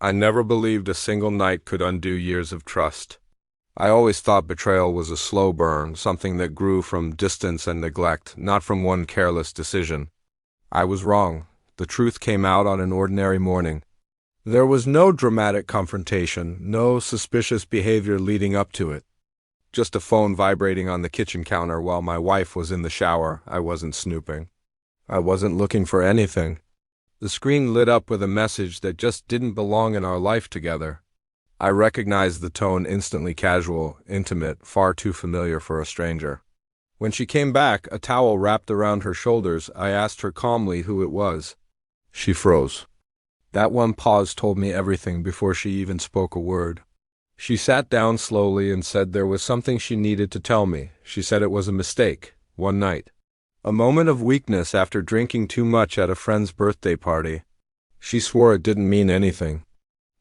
I never believed a single night could undo years of trust. I always thought betrayal was a slow burn, something that grew from distance and neglect, not from one careless decision. I was wrong. The truth came out on an ordinary morning. There was no dramatic confrontation, no suspicious behavior leading up to it. Just a phone vibrating on the kitchen counter while my wife was in the shower. I wasn't snooping. I wasn't looking for anything. The screen lit up with a message that just didn't belong in our life together. I recognized the tone instantly, casual, intimate, far too familiar for a stranger. When she came back, a towel wrapped around her shoulders, I asked her calmly who it was. She froze. That one pause told me everything before she even spoke a word. She sat down slowly and said there was something she needed to tell me. She said it was a mistake, one night. A moment of weakness after drinking too much at a friend's birthday party. She swore it didn't mean anything.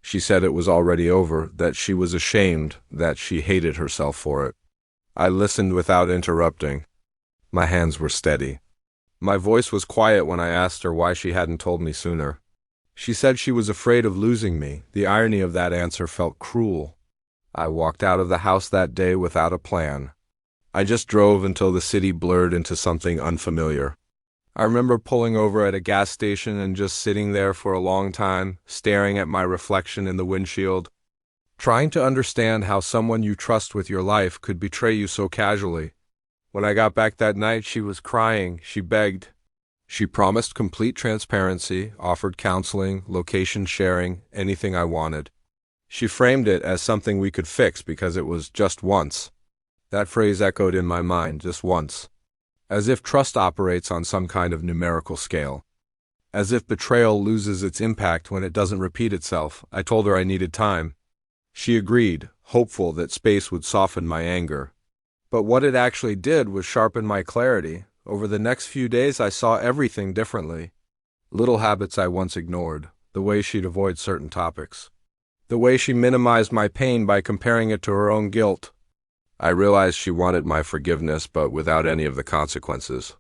She said it was already over, that she was ashamed, that she hated herself for it. I listened without interrupting. My hands were steady. My voice was quiet when I asked her why she hadn't told me sooner. She said she was afraid of losing me. The irony of that answer felt cruel. I walked out of the house that day without a plan. I just drove until the city blurred into something unfamiliar. I remember pulling over at a gas station and just sitting there for a long time, staring at my reflection in the windshield, trying to understand how someone you trust with your life could betray you so casually. When I got back that night, she was crying. She begged. She promised complete transparency, offered counseling, location sharing, anything I wanted. She framed it as something we could fix because it was just once. That phrase echoed in my mind, just once. As if trust operates on some kind of numerical scale. As if betrayal loses its impact when it doesn't repeat itself. I told her I needed time. She agreed, hopeful that space would soften my anger. But what it actually did was sharpen my clarity. Over the next few days I saw everything differently. Little habits I once ignored, the way she'd avoid certain topics. The way she minimized my pain by comparing it to her own guilt. I realized she wanted my forgiveness, but without any of the consequences.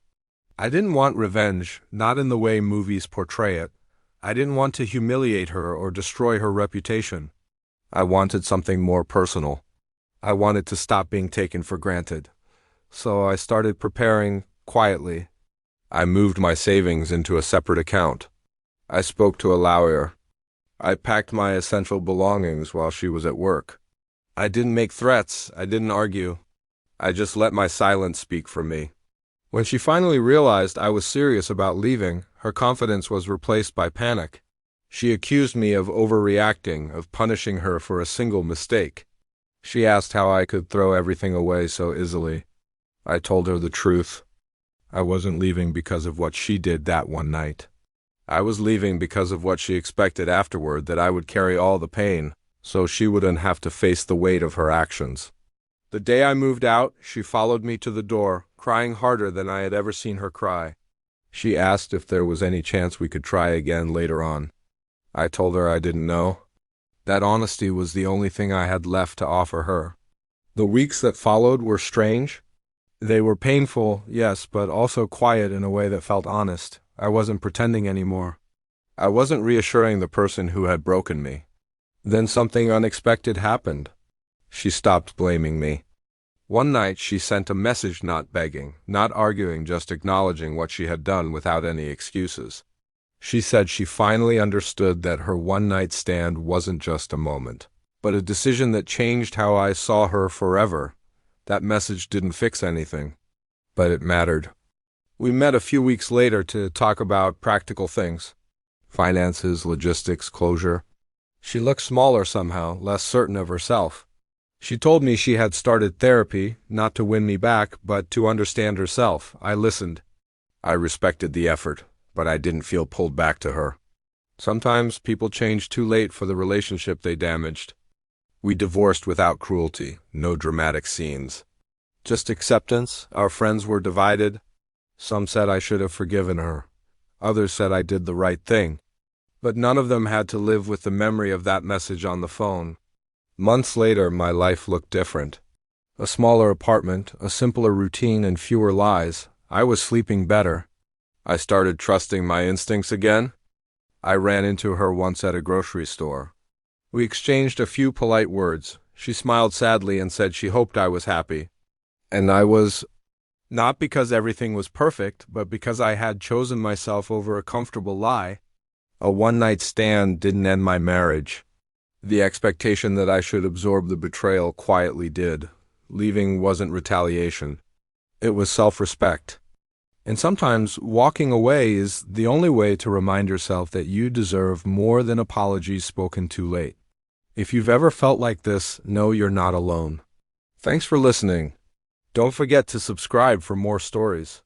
I didn't want revenge, not in the way movies portray it. I didn't want to humiliate her or destroy her reputation. I wanted something more personal. I wanted to stop being taken for granted. So I started preparing quietly. I moved my savings into a separate account. I spoke to a lawyer. I packed my essential belongings while she was at work. I didn't make threats. I didn't argue. I just let my silence speak for me. When she finally realized I was serious about leaving, her confidence was replaced by panic. She accused me of overreacting, of punishing her for a single mistake. She asked how I could throw everything away so easily. I told her the truth. I wasn't leaving because of what she did that one night. I was leaving because of what she expected afterward, that I would carry all the pain, so she wouldn't have to face the weight of her actions. The day I moved out, she followed me to the door, crying harder than I had ever seen her cry. She asked if there was any chance we could try again later on. I told her I didn't know. That honesty was the only thing I had left to offer her. The weeks that followed were strange. They were painful, yes, but also quiet in a way that felt honest. I wasn't pretending anymore. I wasn't reassuring the person who had broken me. Then something unexpected happened. She stopped blaming me. One night she sent a message, not begging, not arguing, just acknowledging what she had done without any excuses. She said she finally understood that her one-night stand wasn't just a moment, but a decision that changed how I saw her forever. That message didn't fix anything, but it mattered. We met a few weeks later to talk about practical things. Finances, logistics, closure. She looked smaller somehow, less certain of herself. She told me she had started therapy, not to win me back, but to understand herself. I listened. I respected the effort, but I didn't feel pulled back to her. Sometimes people change too late for the relationship they damaged. We divorced without cruelty, no dramatic scenes. Just acceptance. Our friends were divided. Some said I should have forgiven her. Others said I did the right thing. But none of them had to live with the memory of that message on the phone. Months later, my life looked different. A smaller apartment, a simpler routine, and fewer lies. I was sleeping better. I started trusting my instincts again. I ran into her once at a grocery store. We exchanged a few polite words. She smiled sadly and said she hoped I was happy. And I was, not because everything was perfect, but because I had chosen myself over a comfortable lie. A one-night stand didn't end my marriage. The expectation that I should absorb the betrayal quietly did. Leaving wasn't retaliation. It was self-respect. And sometimes walking away is the only way to remind yourself that you deserve more than apologies spoken too late. If you've ever felt like this, know you're not alone. Thanks for listening. Don't forget to subscribe for more stories.